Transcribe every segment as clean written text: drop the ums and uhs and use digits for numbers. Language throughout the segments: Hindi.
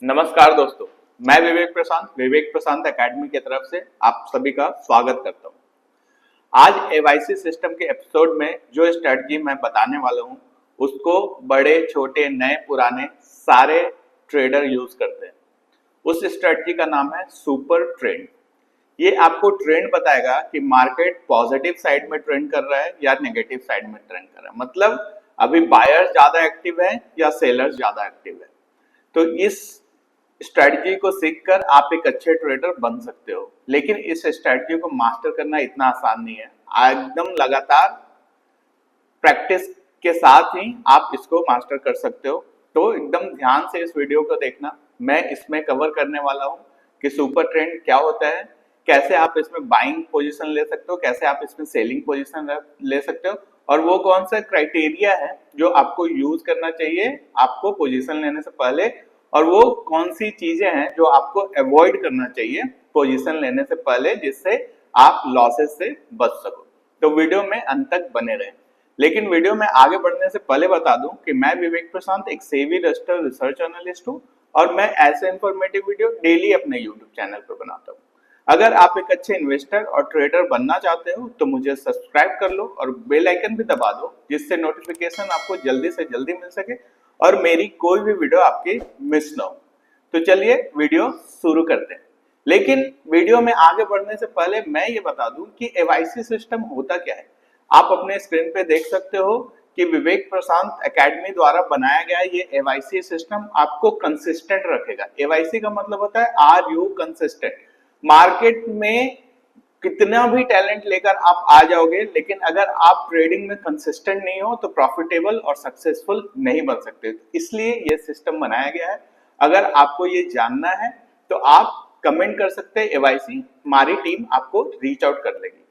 नमस्कार दोस्तों, मैं विवेक प्रशांत एकेडमी की तरफ से आप सभी का स्वागत करता हूं। आज एवाईसी सिस्टम के एपिसोड में जो स्ट्रेटजी मैं बताने वाला हूं, उसको बड़े छोटे नए पुराने सारे ट्रेडर यूज करते हैं। उस स्ट्रेटजी का नाम है सुपर ट्रेंड। ये आपको ट्रेंड बताएगा कि मार्केट पॉजिटिव साइड में ट्रेंड कर रहा है या नेगेटिव साइड में ट्रेंड कर रहा है, मतलब अभी बायर्स ज्यादा एक्टिव है या सेलर्स ज्यादा एक्टिव है। तो इस स्ट्रेटजी को सीखकर आप एक अच्छे ट्रेडर बन सकते हो, लेकिन इस स्ट्रेटजी को मास्टर करना इतना आसान नहीं है। एकदम लगातार प्रैक्टिस के साथ ही आप इसको मास्टर कर सकते हो। तो एकदम ध्यान से इस वीडियो को देखना। मैं इसमें कवर करने वाला हूं कि सुपर ट्रेंड क्या होता है, कैसे आप इसमें बाइंग पोजीशन ले सकते हो, कैसे आप इसमें सेलिंग पोजीशन ले सकते हो, और वो कौन सा क्राइटेरिया है जो आपको यूज करना चाहिए आपको पोजीशन लेने से पहले, और वो कौन सी चीजें हैं जो आपको अवॉइड करना चाहिए पोजीशन लेने से पहले, जिससे आप लॉसेस से बच सको। तो वीडियो में अंत तक बने रहे। लेकिन वीडियो में आगे बढ़ने से पहले बता दूं कि मैं विवेक प्रशांत एक सेबी रजिस्टर्ड रिसर्च एनालिस्ट हूं और मैं ऐसे इंफॉर्मेटिव वीडियो डेली अपने यूट्यूब चैनल पर बनाता हूं। अगर आप एक अच्छे इन्वेस्टर और ट्रेडर बनना चाहते हो तो मुझे सब्सक्राइब कर लो और बेल आइकन भी दबा दो, जिससे नोटिफिकेशन आपको जल्दी से जल्दी मिल सके और मेरी कोई भी वीडियो आपकी मिस ना हो। तो चलिए वीडियो शुरू करते हैं। लेकिन वीडियो में आगे बढ़ने से पहले मैं ये बता दूं कि एवाईसी सिस्टम होता क्या है। आप अपने स्क्रीन पे देख सकते हो कि विवेक प्रशांत एकेडमी द्वारा बनाया गया ये एवाईसी सिस्टम आपको कंसिस्टेंट रखेगा। एवाईसी का मतलब होता है आर यू कंसिस्टेंट। मार्केट में कितना भी टैलेंट लेकर आप आ जाओगे, लेकिन अगर आप ट्रेडिंग में कंसिस्टेंट नहीं हो तो प्रॉफिटेबल और सक्सेसफुल नहीं बन सकते। इसलिए ये सिस्टम बनाया गया है। अगर आपको ये जानना है तो आप कमेंट कर सकते हैं एवाईसी, हमारी टीम आपको रीच आउट कर लेगी।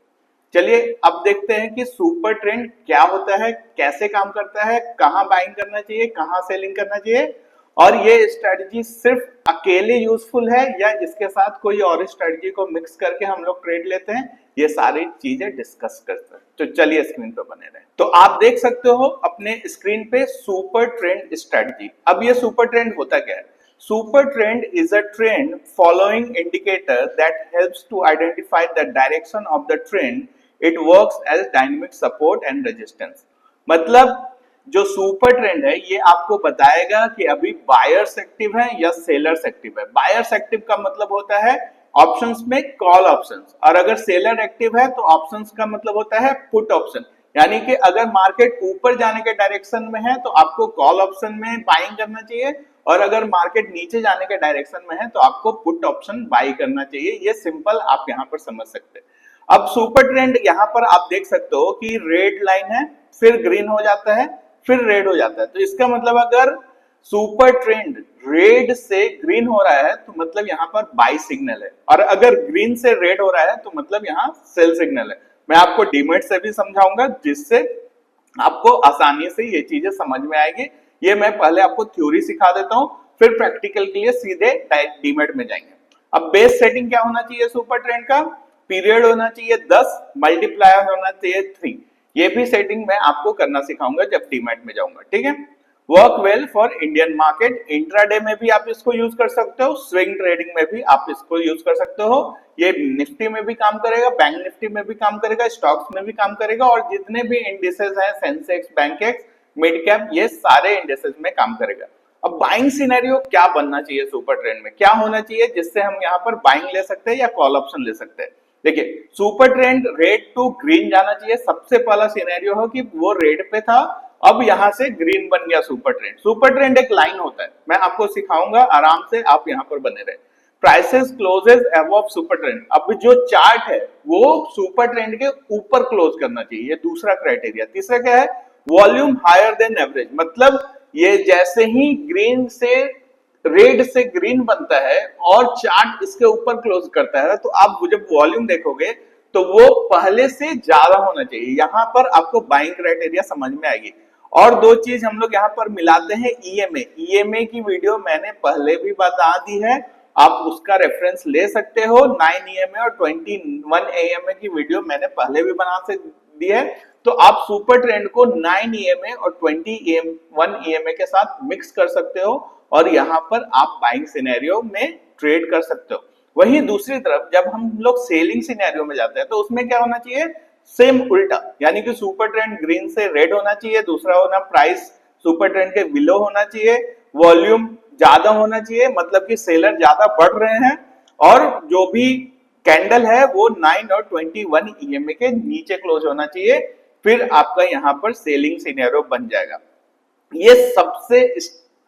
चलिए अब देखते हैं कि सुपर ट्रेंड क्या होता है, कैसे काम करता है, कहां बाइंग करना चाहिए, कहां सेलिंग करना चाहिए, और ये स्ट्रेटजी सिर्फ अकेले यूजफुल है या इसके साथ कोई और स्ट्रेटजी को मिक्स करके हम लोग ट्रेड लेते हैं, ये सारी चीजें डिस्कस करते हैं। तो चलिए स्क्रीन पे बने रहें। तो आप देख सकते हो अपने स्क्रीन पे सुपर ट्रेंड स्ट्रेटजी। अब ये सुपर ट्रेंड होता क्या है? Super trend is a trend following indicator that helps to identify the direction of the trend. It works as dynamic support and resistance. मतलब जो सुपर ट्रेंड है ये आपको बताएगा कि अभी बायर्स एक्टिव है या सेलर्स एक्टिव है। बायर्स एक्टिव का मतलब होता है ऑप्शंस में कॉल ऑप्शंस, और अगर सेलर एक्टिव है तो ऑप्शंस का मतलब होता है पुट ऑप्शन। यानी कि अगर मार्केट ऊपर जाने के डायरेक्शन में है तो आपको कॉल ऑप्शन में बाइंग करना चाहिए, और अगर मार्केट नीचे जाने के डायरेक्शन में है तो आपको पुट ऑप्शन बाई करना चाहिए। ये सिंपल आप यहाँ पर समझ सकते हैं। अब सुपर ट्रेंड यहाँ पर आप देख सकते हो कि रेड लाइन है, फिर ग्रीन हो जाता है, फिर रेड हो जाता है। तो इसका मतलब अगर सुपर ट्रेंड रेड से ग्रीन हो रहा है तो मतलब यहाँ पर बाई सिग्नल है, और अगर ग्रीन से रेड हो रहा है तो मतलब यहाँ सेल सिग्नल है। मैं आपको डीमेट से भी समझाऊंगा, जिससे आपको आसानी से ये चीजें समझ में आएगी। ये मैं पहले आपको थ्योरी सिखा देता हूँ, फिर प्रैक्टिकल के लिए सीधे डीमेट में जाएंगे। अब बेस सेटिंग क्या होना चाहिए सुपर ट्रेंड का? पीरियड होना चाहिए 10, मल्टीप्लायर होना चाहिए 3। ये भी सेटिंग मैं आपको करना सिखाऊंगा जब डीमैट में जाऊंगा, ठीक है। Work well for Indian market. Intraday में भी आप इसको यूज कर सकते हो, स्विंग ट्रेडिंग में भी आप इसको यूज कर सकते हो। ये निफ्टी में भी काम करेगा, बैंक निफ्टी में भी काम करेगा, स्टॉक्स में भी काम करेगा, और जितने भी इंडिसेस हैं सेंसेक्स, बैंकेक्स, मिड कैप, ये सारे इंडिसेस में काम करेगा। अब बाइंग सिनेरियो क्या बनना चाहिए सुपर ट्रेंड में, क्या होना चाहिए जिससे हम यहाँ पर बाइंग ले सकते हैं या कॉल ऑप्शन ले सकते हैं? देखिए, super trend red to green जाना चाहिए। सबसे पहला सिनेरियो हो कि वो रेड पे था, अब यहां से ग्रीन बन गया सुपर ट्रेंड। सुपर ट्रेंड एक लाइन होता है, मैं आपको सिखाऊंगा, आराम से आप यहां पर बने रहे। Prices closes above super trend. अब जो चार्ट है वो सुपर ट्रेंड के ऊपर क्लोज करना चाहिए, ये दूसरा क्राइटेरिया। तीसरा क्या है? Volume higher than average. मतलब ये जैसे ही ग्रीन से रेड से ग्रीन बनता है और चार्ट इसके ऊपर क्लोज करता है, तो आप जब वॉल्यूम देखोगे तो वो पहले से ज्यादा होना चाहिए। यहां पर आपको बाइंग क्राइटेरिया समझ में आएगी। और दो चीज हम लोग यहां पर मिलाते हैं, ईएमए। ईएमए की वीडियो मैंने पहले भी बता दी है, आप उसका रेफरेंस ले सकते हो। 9 ईएमए और 21 ईएमए की वीडियो मैंने पहले भी बना से दी है, तो आप सुपर ट्रेंड को 9 ईएमए और 21 ईएमए के साथ मिक्स कर सकते हो और यहाँ पर आप बाइंग सिनेरियो में ट्रेड कर सकते हो। वहीं दूसरी तरफ जब हम लोग सेलिंग सिनेरियो में जाते हैं तो उसमें क्या होना चाहिए, सेम उल्टा, यानी कि सुपर ट्रेंड ग्रीन से रेड होना चाहिए, दूसरा होना प्राइस सुपर ट्रेंड के बिलो होना चाहिए, वॉल्यूम ज्यादा होना चाहिए, मतलब कि सेलर ज्यादा बढ़ रहे हैं, और जो भी कैंडल है वो 9 और 21 ईएमए के नीचे क्लोज होना चाहिए, फिर आपका यहाँ पर सेलिंग सिनेरियो बन जाएगा। ये सबसे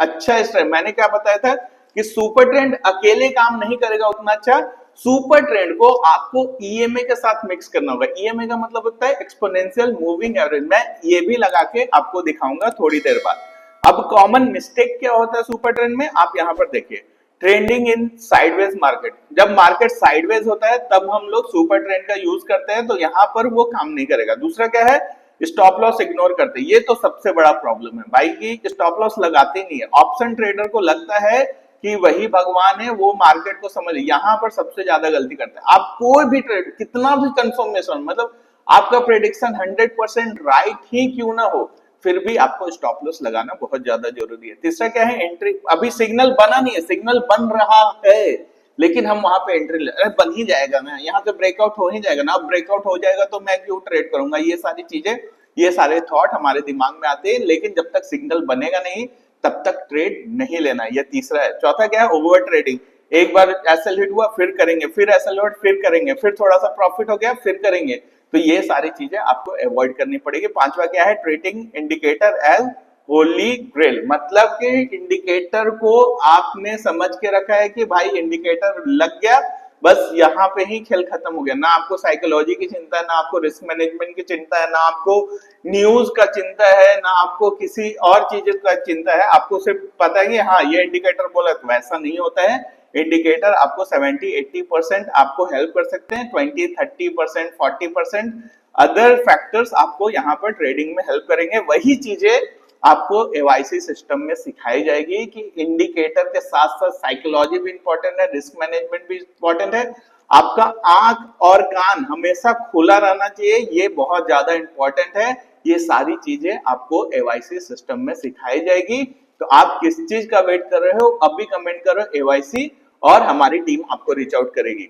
अच्छा स्ट्रेट। मैंने क्या बताया था कि सुपर ट्रेंड अकेले काम नहीं करेगा उतना अच्छा, सुपर ट्रेंड को आपको ईएमए के साथ मिक्स करना होगा। ईएमए का मतलब होता है एक्सपोनेंशियल मूविंग एवरेज। मैं ये भी लगा के आपको दिखाऊंगा थोड़ी देर बाद। अब कॉमन मिस्टेक क्या होता है सुपर ट्रेंड में, आप यहाँ पर देखिए, ट्रेंडिंग इन साइडवेज मार्केट। जब मार्केट साइडवेज होता है तब हम लोग सुपर ट्रेंड का यूज करते हैं, तो यहाँ पर वो काम नहीं करेगा। दूसरा क्या है, स्टॉप लॉस इग्नोर करते हैं। ये तो सबसे बड़ा प्रॉब्लम है भाई की स्टॉप लॉस लगाते नहीं है। ऑप्शन ट्रेडर को लगता है कि वही भगवान है, वो मार्केट को समझ, यहाँ पर सबसे ज्यादा गलती करते हैं। आप कोई भी ट्रेड, कितना भी कंफर्मेशन, मतलब आपका प्रेडिक्शन 100% राइट ही क्यों ना हो, फिर भी आपको स्टॉप लॉस लगाना बहुत ज्यादा जरूरी है। तीसरा क्या है, एंट्री। अभी सिग्नल बना नहीं है, सिग्नल बन रहा है, लेकिन हम वहां पे एंट्री ले, अरे बन ही जाएगा ना, यहाँ से ब्रेकआउट हो ही जाएगा ना, अब ब्रेकआउट हो जाएगा तो मैं क्यों ट्रेड करूंगा। ये सारी चीजें, ये सारे थॉट हमारे दिमाग में आते हैं, लेकिन जब तक सिग्नल बनेगा नहीं तब तक ट्रेड नहीं लेना है। ये तीसरा है। चौथा क्या है, ओवर ट्रेडिंग। एक बार एसएल हिट हुआ फिर करेंगे, फिर एसएल हिट फिर करेंगे, फिर थोड़ा सा प्रॉफिट हो गया फिर करेंगे, तो ये सारी चीजें आपको अवॉइड करनी पड़ेगी। पांचवा क्या है, trading indicator as holy grail. मतलब कि इंडिकेटर को आपने समझ के रखा है कि भाई इंडिकेटर लग गया, बस यहाँ पे ही खेल खत्म हो गया। ना आपको साइकोलॉजी की चिंता है, ना आपको रिस्क मैनेजमेंट की चिंता है, ना आपको न्यूज का चिंता है, ना आपको किसी और चीज का चिंता है। आपको सिर्फ पता है कि हाँ ये इंडिकेटर बोला, तो वैसा नहीं होता है। इंडिकेटर आपको 70-80% आपको हेल्प कर सकते हैं, 20-30% 40% अदर फैक्टर्स आपको यहाँ पर ट्रेडिंग में हेल्प करेंगे। वही चीजें आपको एवाईसी सिस्टम में सिखाई जाएगी कि इंडिकेटर के साथ साथ साइकोलॉजी भी इंपॉर्टेंट है, रिस्क मैनेजमेंट भी इंपॉर्टेंट है। आपका आंख और कान हमेशा खुला रहना चाहिए, ये बहुत ज्यादा इंपॉर्टेंट है। ये सारी चीजें आपको एवाईसी सिस्टम में सिखाई जाएगी। तो आप किस चीज का वेट कर रहे हो, अभी कमेंट करो एवाईसी, और हमारी टीम आपको रीच आउट करेगी।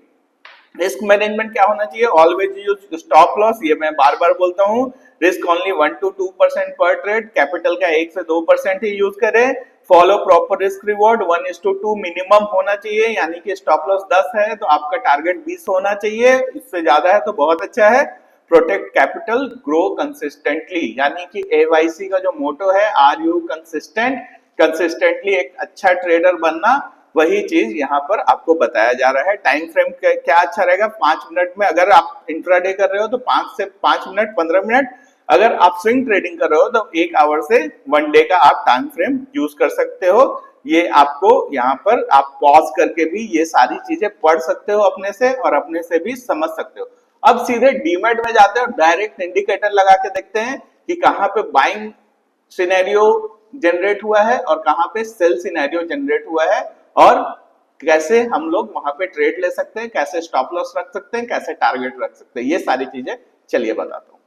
रिस्क मैनेजमेंट क्या होना चाहिए, ऑलवेज यूज स्टॉप लॉस, ये मैं बार बार बोलता हूँ। रिस्क ओनली 1-2% पर ट्रेड, कैपिटल का 1 से 2% ही यूज करें। Follow proper risk reward 1:2 minimum होना चाहिए, यानी कि स्टॉप लॉस 10 है तो आपका टारगेट 20 होना चाहिए, इससे ज्यादा है तो बहुत अच्छा है। प्रोटेक्ट कैपिटल, ग्रो कंसिस्टेंटली, यानी कि एवाईसी का जो मोटो है, आर यू कंसिस्टेंट, कंसिस्टेंटली एक अच्छा ट्रेडर बनना, वही चीज यहाँ पर आपको बताया जा रहा है। टाइम फ्रेम क्या अच्छा रहेगा, 5 मिनट में। अगर आप इंट्राडे कर रहे हो तो 5 मिनट 15 मिनट, अगर आप स्विंग ट्रेडिंग कर रहे हो तो 1 आवर से 1 डे का आप टाइम फ्रेम यूज कर सकते हो। ये आपको यहाँ पर आप पॉज करके भी ये सारी चीजें पढ़ सकते हो अपने से, और अपने से भी समझ सकते हो। अब सीधे डीमैट में जाते हो, डायरेक्ट इंडिकेटर लगा के देखते हैं कि कहाँ पे बाइंग सिनेरियो जनरेट हुआ है और कहाँ पे सेल सिनेरियो जनरेट हुआ है, और कैसे हम लोग वहां पे ट्रेड ले सकते हैं, कैसे स्टॉप लॉस रख सकते हैं, कैसे टारगेट रख सकते हैं, ये सारी चीजें चलिए बताता हूँ।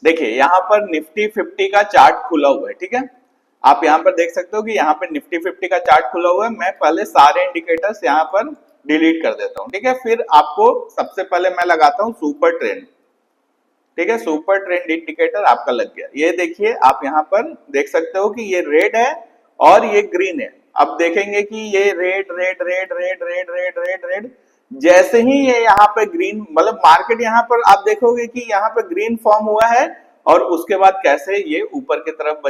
देखिए यहाँ पर निफ्टी 50 का चार्ट खुला हुआ है, ठीक है। आप यहाँ पर देख सकते हो कि यहाँ पे निफ्टी 50 का चार्ट खुला हुआ है। मैं पहले सारे इंडिकेटर्स यहाँ पर डिलीट कर देता हूँ, ठीक है। फिर आपको सबसे पहले मैं लगाता हूँ सुपर ट्रेंड, ठीक है। सुपर ट्रेंड इंडिकेटर आपका लग गया। ये देखिए, आप यहाँ पर देख सकते हो कि ये रेड है और ये ग्रीन है। अब देखेंगे कि ये red red red red red red red red, जैसे ही ये यहाँ पे ग्रीन, मतलब मार्केट यहाँ पर आप देखोगे कि यहाँ पे ग्रीन फॉर्म हुआ है, और उसके बाद कैसे ये ऊपर की तरफ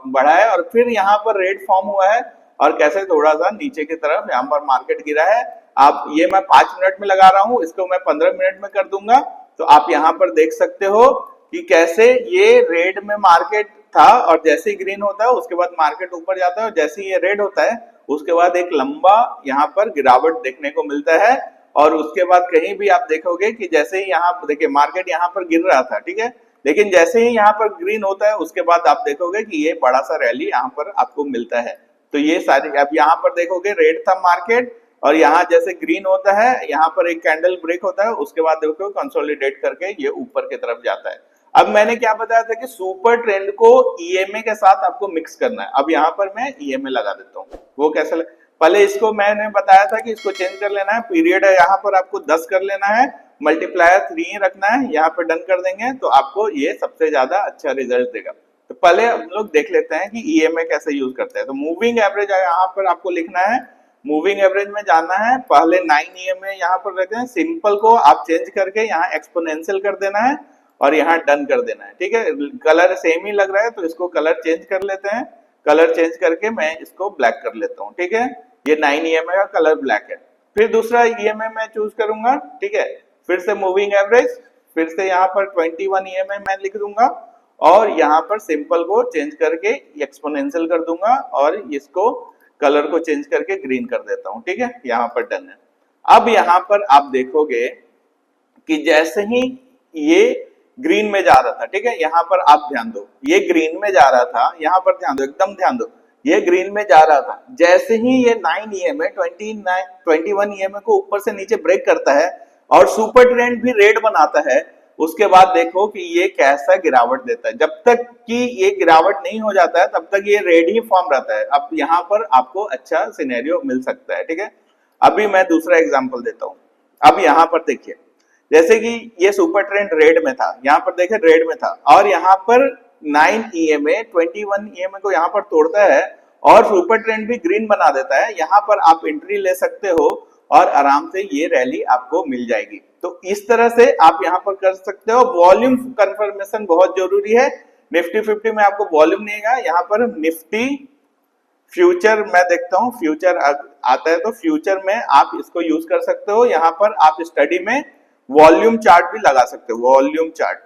बढ़ा है, और फिर यहाँ पर रेड फॉर्म हुआ है, और कैसे थोड़ा सा नीचे की तरफ यहाँ पर मार्केट गिरा है। आप ये मैं 5 मिनट में लगा रहा हूँ, इसको मैं 15 मिनट में कर दूंगा। तो आप यहाँ पर देख सकते हो कि कैसे ये रेड में मार्केट था, और जैसे ही ग्रीन होता है उसके बाद मार्केट ऊपर जाता है, और जैसे ही ये रेड होता है उसके बाद एक लंबा यहाँ पर गिरावट देखने को मिलता है। और उसके बाद कहीं भी आप देखोगे कि जैसे ही यहाँ देखिए मार्केट यहाँ पर गिर रहा था, ठीक है, लेकिन जैसे ही यहाँ पर ग्रीन होता है उसके बाद आप देखोगे कि ये बड़ा सा रैली यहाँ पर आपको मिलता है। तो ये सारी, अब यहाँ पर देखोगे रेड था मार्केट, और यहाँ जैसे ग्रीन होता है, यहाँ पर एक कैंडल ब्रेक होता है, उसके बाद देखो कंसोलिडेट करके ये ऊपर की तरफ जाता है। अब मैंने क्या बताया था कि सुपर ट्रेंड को ईएमए के साथ आपको मिक्स करना है। अब यहाँ पर मैं ईएमए लगा देता हूँ। वो कैसे पहले इसको मैंने बताया था कि इसको चेंज कर लेना है, पीरियड है यहाँ पर आपको 10 कर लेना है, मल्टीप्लायर 3 रखना है, यहाँ पर डन कर देंगे तो आपको ये सबसे ज्यादा अच्छा रिजल्ट देगा। तो पहले हम लोग देख लेते हैं कि ईएमए कैसे यूज करते हैं। तो मूविंग एवरेज यहाँ पर आपको लिखना है, मूविंग एवरेज में जाना है, पहले 9 ईएमए यहाँ पर रहते हैं, सिंपल को आप चेंज करके यहाँ एक्सपोनेंशियल कर देना है और यहाँ डन कर देना है। ठीक है, कलर सेम ही लग रहा है तो इसको कलर चेंज कर लेते हैं। कलर चेंज करके मैं इसको ब्लैक कर लेता हूँ। ठीक है, ये 9 ईएमए का कलर ब्लैक है। फिर दूसरा ईएमए मैं चूज करूंगा। ठीक है, फिर से मूविंग एवरेज, फिर से यहाँ पर 21 ईएमए मैं लिख दूंगा और यहाँ पर सिंपल को चेंज करके एक्सपोनेंशियल कर दूंगा और इसको कलर को चेंज करके ग्रीन कर देता हूँ। ठीक है, यहाँ पर डन है। अब यहाँ पर आप देखोगे कि जैसे ही ये ग्रीन में जा रहा था, ठीक है, यहाँ पर आप ध्यान दो, ये ग्रीन में जा रहा था, यहाँ पर ध्यान दो, एकदम ध्यान दो, ये ग्रीन में जा रहा था। जैसे ही ये 9 ईएमए 21 ईएमए को ऊपर से नीचे ब्रेक करता है और सुपर ट्रेंड भी रेड बनाता है, उसके बाद देखो कि ये कैसा गिरावट देता है। जब तक कि ये गिरावट नहीं हो जाता है तब तक ये रेड ही फॉर्म रहता है। अब यहाँ पर आपको अच्छा सिनेरियो मिल सकता है। ठीक है, अभी मैं दूसरा एग्जांपल देता हूँ। अब यहाँ पर देखिए, जैसे कि ये सुपर ट्रेंड रेड में था, यहाँ पर देखे रेड में था और यहाँ पर 9 ईएमए 21 ईएमए को यहाँ पर तोड़ता है और सुपर ट्रेंड भी ग्रीन बना देता है। यहाँ पर आप एंट्री ले सकते हो और आराम से ये रैली आपको मिल जाएगी। तो इस तरह से आप यहाँ पर कर सकते हो। वॉल्यूम कंफर्मेशन बहुत जरूरी है। निफ्टी 50 में आपको वॉल्यूम नहीं है, यहाँ पर निफ्टी फ्यूचर मैं देखता हूँ, फ्यूचर आता है तो फ्यूचर में आप इसको यूज कर सकते हो। यहाँ पर आप स्टडी में वॉल्यूम चार्ट भी लगा सकते हो, वॉल्यूम चार्ट।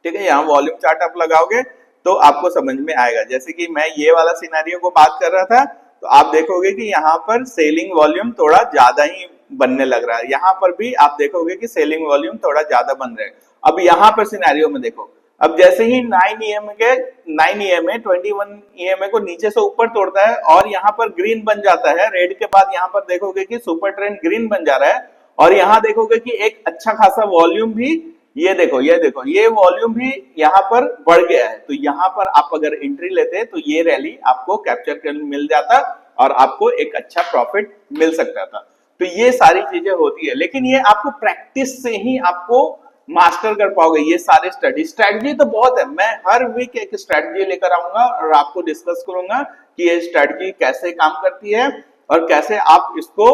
ठीक है, यहाँ वॉल्यूम चार्ट आप लगाओगे तो आपको समझ में आएगा। जैसे कि मैं ये वाला सिनेरियो को बात कर रहा था तो आप देखोगे कि यहाँ पर सेलिंग वॉल्यूम थोड़ा ज्यादा ही बनने लग रहा है। यहाँ पर भी आप देखोगे कि सेलिंग वॉल्यूम थोड़ा ज्यादा बन रहा है। अब यहाँ पर सिनेरियो में देखो, अब जैसे ही 9 ईएमए 21 ईएमए को नीचे से ऊपर तोड़ता है और यहाँ पर ग्रीन बन जाता है, रेड के बाद यहाँ पर देखोगे कि सुपर ट्रेंड ग्रीन बन जा रहा है और यहाँ देखोगे कि एक अच्छा खासा वॉल्यूम भी, ये देखो ये वॉल्यूम भी यहाँ पर बढ़ गया है। तो यहाँ पर आप अगर एंट्री लेते तो ये रैली आपको कैप्चर कर मिल जाता और आपको एक अच्छा प्रॉफिट मिल सकता था। तो ये सारी चीजें होती है, लेकिन ये आपको प्रैक्टिस से ही आपको मास्टर कर पाओगे। ये सारे स्ट्रेटजी तो बहुत है, मैं हर वीक एक स्ट्रेटजी लेकर आऊंगा और आपको डिस्कस करूंगा कि ये स्ट्रेटजी कैसे काम करती है और कैसे आप इसको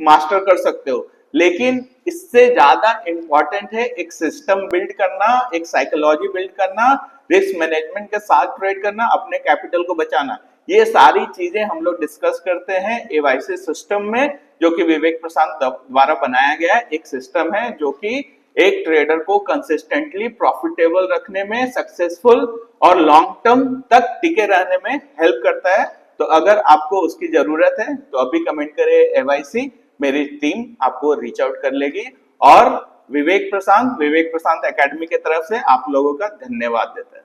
मास्टर कर सकते हो। लेकिन इससे ज्यादा इंपॉर्टेंट है एक सिस्टम बिल्ड करना, एक साइकोलॉजी बिल्ड करना, रिस्क मैनेजमेंट के साथ ट्रेड करना, अपने कैपिटल को बचाना। ये सारी चीजें हम लोग डिस्कस करते हैं एवाईसी सिस्टम में, जो कि विवेक प्रशांत द्वारा बनाया गया है। एक सिस्टम है जो कि एक ट्रेडर को कंसिस्टेंटली प्रॉफिटेबल रखने में, सक्सेसफुल और लॉन्ग टर्म तक टिके रहने में हेल्प करता है। तो अगर आपको उसकी जरूरत है तो अभी कमेंट करें एवाईसी, मेरी टीम आपको रीच आउट कर लेगी। और विवेक प्रशांत एकेडमी की तरफ से आप लोगों का धन्यवाद देता है।